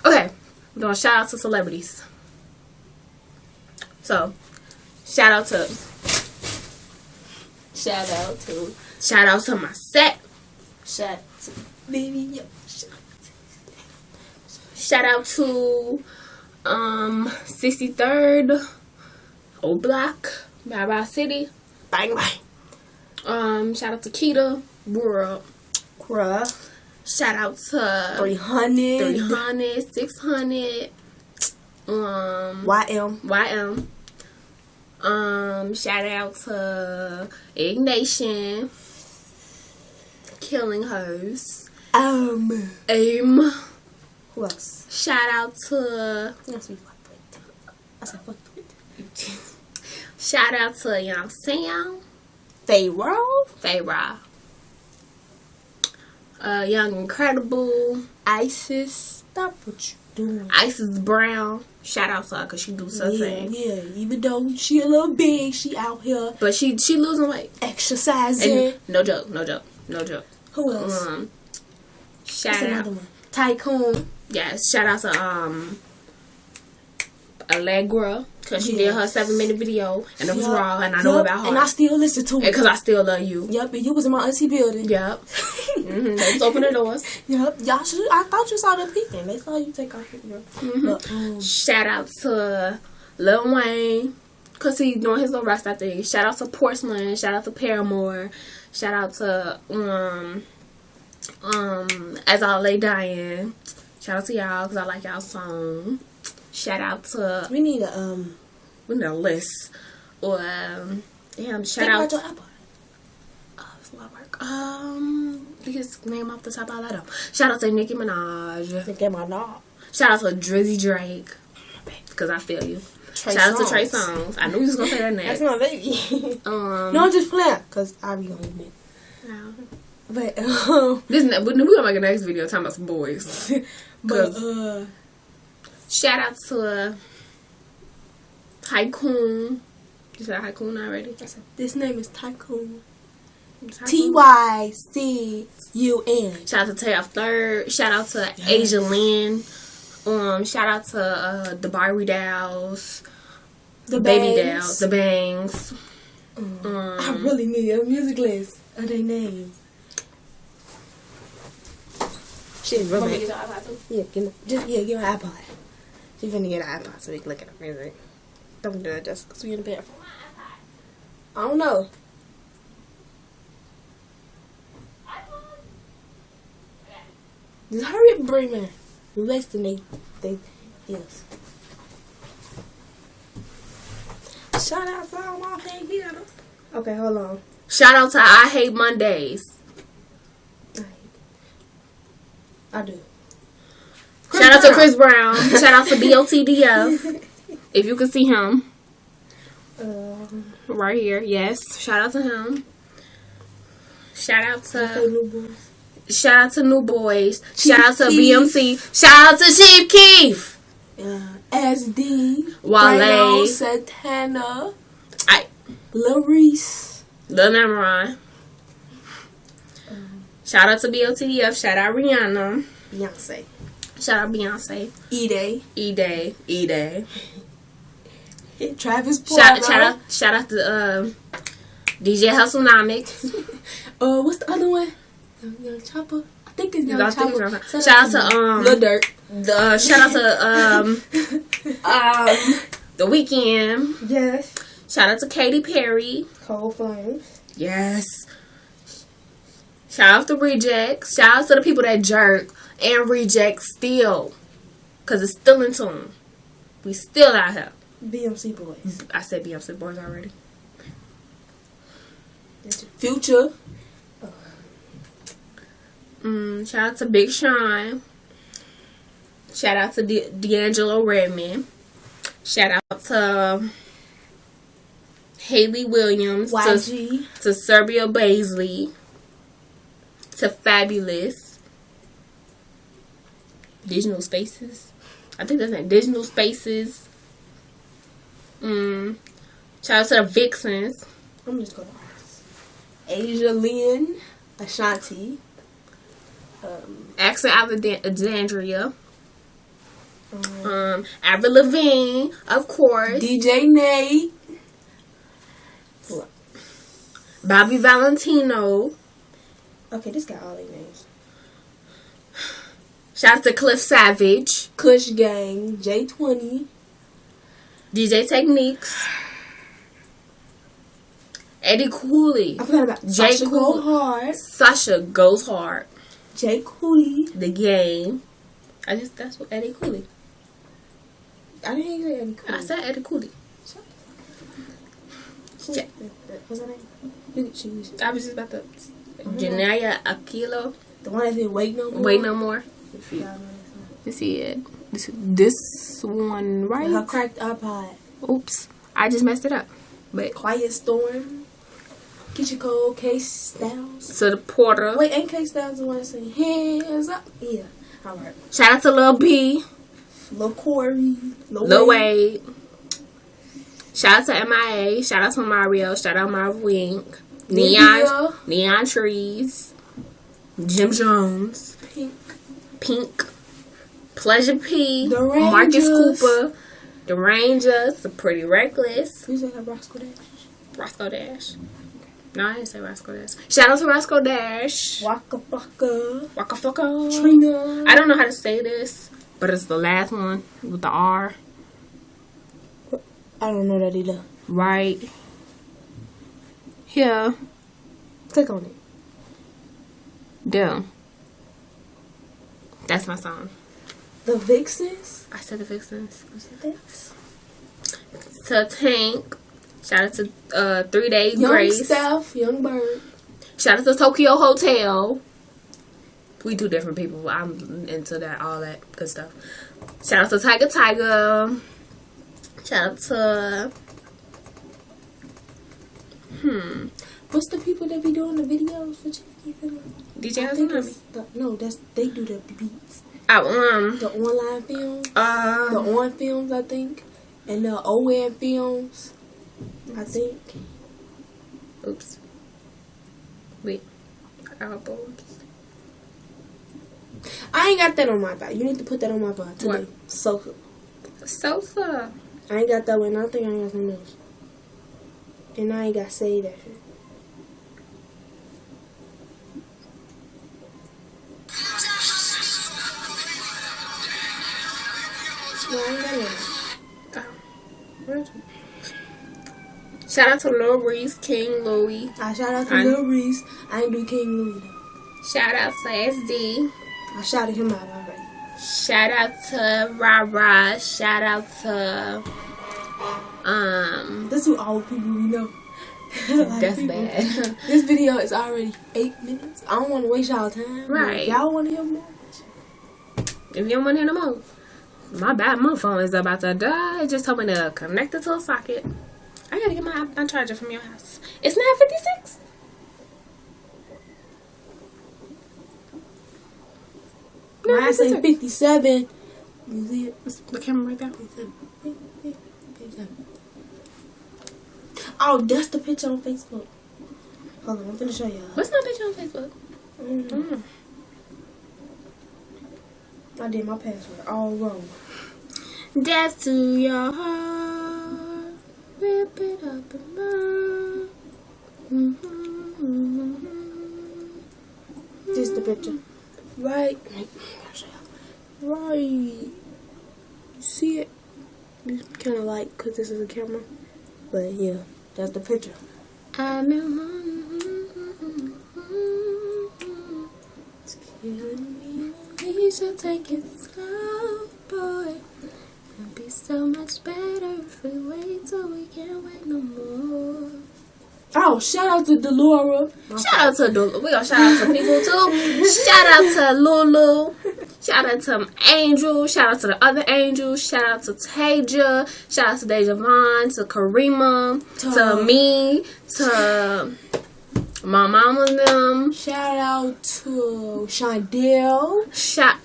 Okay, we're doing shout out to celebrities. So, shout out to my set. Shout out to baby. Shout out to 63rd Old Block, Bye City. Bang bang. Shout out to Keita World. Shout out to 300, 600. YM. Shout out to Ignation. Killing Hoes. AIM. Who else? Shout out to. I said fuck with. Shout out to Young Sam. Pharaoh. Young Incredible. Isis. Stop what you doing. Isis Brown. Shout out to her because she do something. Yeah. Even though she a little big, she out here. But she losing weight. Exercising. And no joke. Who else? Shout What's out. another one? Tycoon. Yes, shout out to Allegra because she did her 7-minute video and it was raw and I know about her and I still listen to it because I still love you. Yep, and you was in my auntie building. Yep. They was open the doors. Yep, y'all should. I thought you saw them peeking. They saw you take off your girl. Shout out to Lil Wayne because he's doing his little Rasta thing. Shout out to Porcelain. Shout out to Paramore. Shout out to As I Lay Dying. Shout out to y'all because I like y'all song. Shout out to we need a list. Or damn, shout out to your iPod. It's a lot of work. Biggest name off the top of my head. Shout out to Nicki Minaj. Shout out to Drizzy Drake. Because I feel you. Shout out to Trey Songz. I knew you was gonna say that next. That's my baby. No, I'm just playing because I be gonna admit. No. But we gonna make a next video talking about some boys. but shout out to Tycoon. You said Tycoon already? This name is Tycoon. Tycoon. Shout out to Taylor Third. Shout out to Asia Lynn. Shout out to the Barbie dolls. The baby dolls. The Bangs. I really need a music list of their names. Shit, real bad. Yeah, give me an iPod. She finna get an iPod so we can look at the music. Don't do it just because we in the bathroom. I don't know. Just hurry up and bring me. You're wasting they yes. Shout out to all my paid videos. Okay, hold on. Shout out to I Hate Mondays. I do. Shout out to Chris Brown. Shout out to BOTDF. If you can see him. Right here. Yes. Shout out to him. Shout out to New Boys. Shout out to BMC. Shout out to Chief Keef. SD. Wale. Santana. Lil Reese. Lil Nameron. Shout out to BOTDF. Shout out Rihanna. Beyonce. Shout out Beyonce. E-Day. Travis Porter. Shout out to DJ Hustlenomic. What's the other one? Young Chopper. I think it's Young Chopper. Shout out to Lil Durk. Shout out to The Weeknd. Yes. Shout out to Katy Perry. Cold Flames. Yes. Shout out to Rejects. Shout out to the people that jerk and reject still. Because it's still in tune. We still out here. BMC Boys. I said BMC Boys already. Future. Shout out to Big Sean. Shout out to D'Angelo Redman. Shout out to Haley Williams. YG. To Serbia Baisley. To Fabulous. Digital Spaces. I think that's it. Digital Spaces. Shout out to the Vixens. I'm just going to Asia Lynn. Ashanti. Accent Alexandria. Avril Lavigne, of course. DJ Nate. Bobby Valentino. Okay, this got all their names. Shout out to Cliff Savage. Kush Gang. J20. DJ Techniques. Eddie Cooley. I forgot about Jay Sasha Go Hard. Sasha Goes Hard. Jay Cooley. The Game. I guess that's what Eddie Cooley. I didn't even say Eddie Cooley. I said Eddie Cooley. What's her name? I was just about to. Janaya Aquilo. The one that said Wait No More. Wait No More. Let's see it. This one, right? Her cracked iPod. Oops. I just messed it up. But Quiet Storm. Keisha Cole. K Styles. to the Porter. Wait, ain't K Styles the one that saying hands up? Yeah. Alright. Shout out to Lil B. Lil Corey. Lil Wade. Shout out to MIA. Shout out to Mario. Shout out Marv Wink. Neon Trees. Jim Jones. Pink. Pleasure P. The Rangers. Marcus Cooper. The Rangers. The Pretty Reckless. Who's that? Roscoe Dash? Roscoe Dash. No, I didn't say Roscoe Dash. Shout out to Roscoe Dash. Waka Flocka. Waka Flocka. Trina. I don't know how to say this, but it's the last one with the R. I don't know that either. Right here. Click on it. Damn. That's my song. The Vixens. I said the Vixens. That's To Tank. Shout out to 3 Days Young Grace. Steph. Young Bird. Shout out to Tokyo Hotel. We do different people. I'm into that, all that good stuff. Shout out to Tiger. Shout out to What's the people that be doing the videos for Chief DJ I think Hasanami. it's no, they do the beats. Oh, The online films. The on films, I think. And the ON films. I think. Oops. Wait. Albums. I ain't got that on my bot. You need to put that on my bot today. What? Sosa. Salsa. I ain't got that one. I think I ain't got something else. And I ain't got say that shit. No, I ain't got none. Shout out to Lil Reese, King Louis. I shout out to Lil Reese. I ain't do King Louis though. Shout out to SD. I shouted him out already. Shout out to Ra. Shout out to This is all the people we know. That's people. bad. This video is already 8 minutes. I don't want to waste y'all time. Right. If y'all want to hear more? If you don't want to hear no more, my bad, my phone is about to die. It just told me to connect it to a socket. I gotta get my charger from your house. It's 9:56. I say 57. You see it? The camera right there. 57. Oh, that's the picture on Facebook. Hold on, I'm gonna show y'all. What's my picture on Facebook? I did my password all wrong. Death to your heart. Rip it up and burn. This is the picture. Right. Right. You see it? It's kind of light because this is a camera. But yeah, that's the picture. I'm It's killing me. We should take it slow, boy. It'd be so much better if we wait till we can't wait no more. Oh, shout out to Delora. Shout out to Lulu. We gonna shout out to people too. Shout out to Lulu. Shout out to Angel. Shout out to the other angels. Shout out to Taja. Shout out to Deja Vaughn. To Karima. To me. To my mama and them. Shout out to Shondell. Shout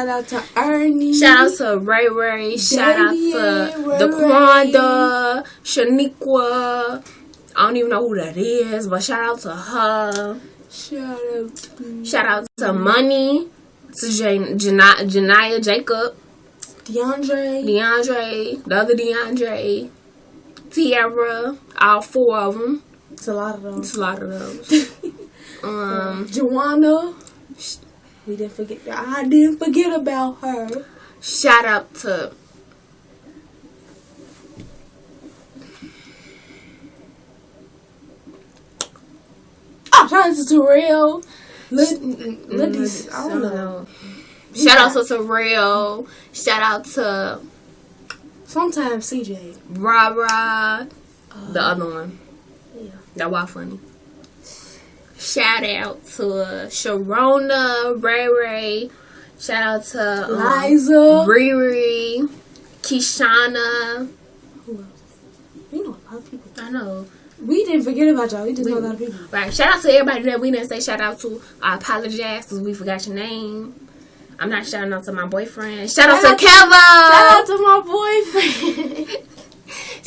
out to Ernie. Shout out to Ray Ray. Shout out to Daquanda. Shaniqua. I don't even know who that is, but shout out to her. Shout out to Money. To Janiyah Jacob. DeAndre, the other DeAndre, Tiara, all 4 of them. It's a lot of those. It's a lot of those. Joanna. I didn't forget about her. Shout out to shout out to Terrell. I don't know. Shout out to Terrell. Shout out to sometimes CJ. Rara. The other one. Yeah. That was funny. Shout out to Sharona, Ray Ray. Shout out to Liza, Riri, Kishana. Who else? We know a lot of people. I know. We didn't forget about y'all. We just know a lot of people. Right. Shout out to everybody that we didn't say shout out to. I apologize because we forgot your name. I'm not shouting out to my boyfriend. Shout out to Keva. Shout out to my boyfriend.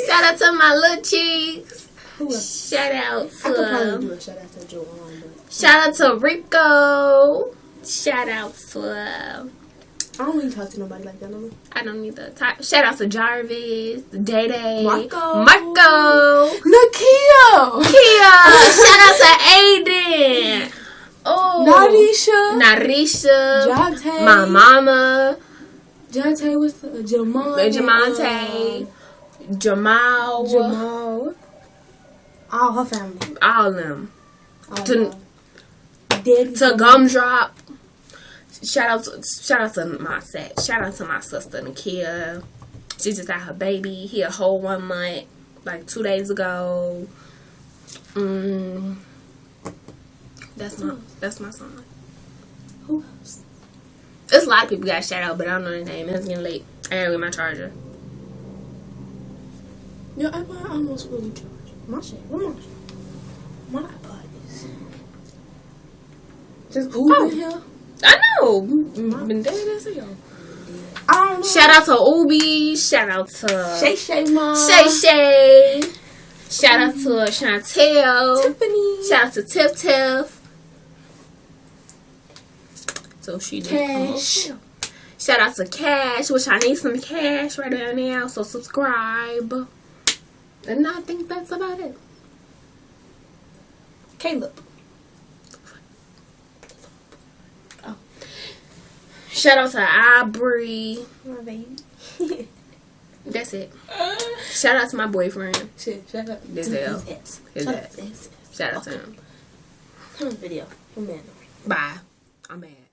Shout out to my little cheeks. Who else? Shout out to. I could probably do a shout out to Joanne. Shout out to Rico. Shout out to. I don't really talk to nobody like that no more. I don't need the type. Shout out to Jarvis, Day Day, Marco, Nakia. Shout out to Aiden. Oh, Narisha, Jonte, my mama, Jonte was Jamonte, Jamal, all her family, all of them. Daddy To Gumdrop. Shout out to my set. Shout out to my sister Nakia. She just had her baby. He a whole 1 month, like 2 days ago. That's my son. Who else? There's a lot of people got shout out, but I don't know their name. It's getting late. I gotta get my charger. Your iPod almost fully charged. My shit. My iPod is just in here. I know. Been dead as hell. I don't know. Shout out to Ubi. Shout out to Shay Mom. Shay. Shout out to Chantel. Tiffany. Shout out to Tiff. So she did Cash. Shout out to Cash, which I need some cash right down now. So subscribe. And I think that's about it. Caleb. Oh. Shout out to Aubrey. My baby. That's it. Shout out to my boyfriend. Shit, shout out. His Shout out to him. Come on, video. Bye. I'm mad.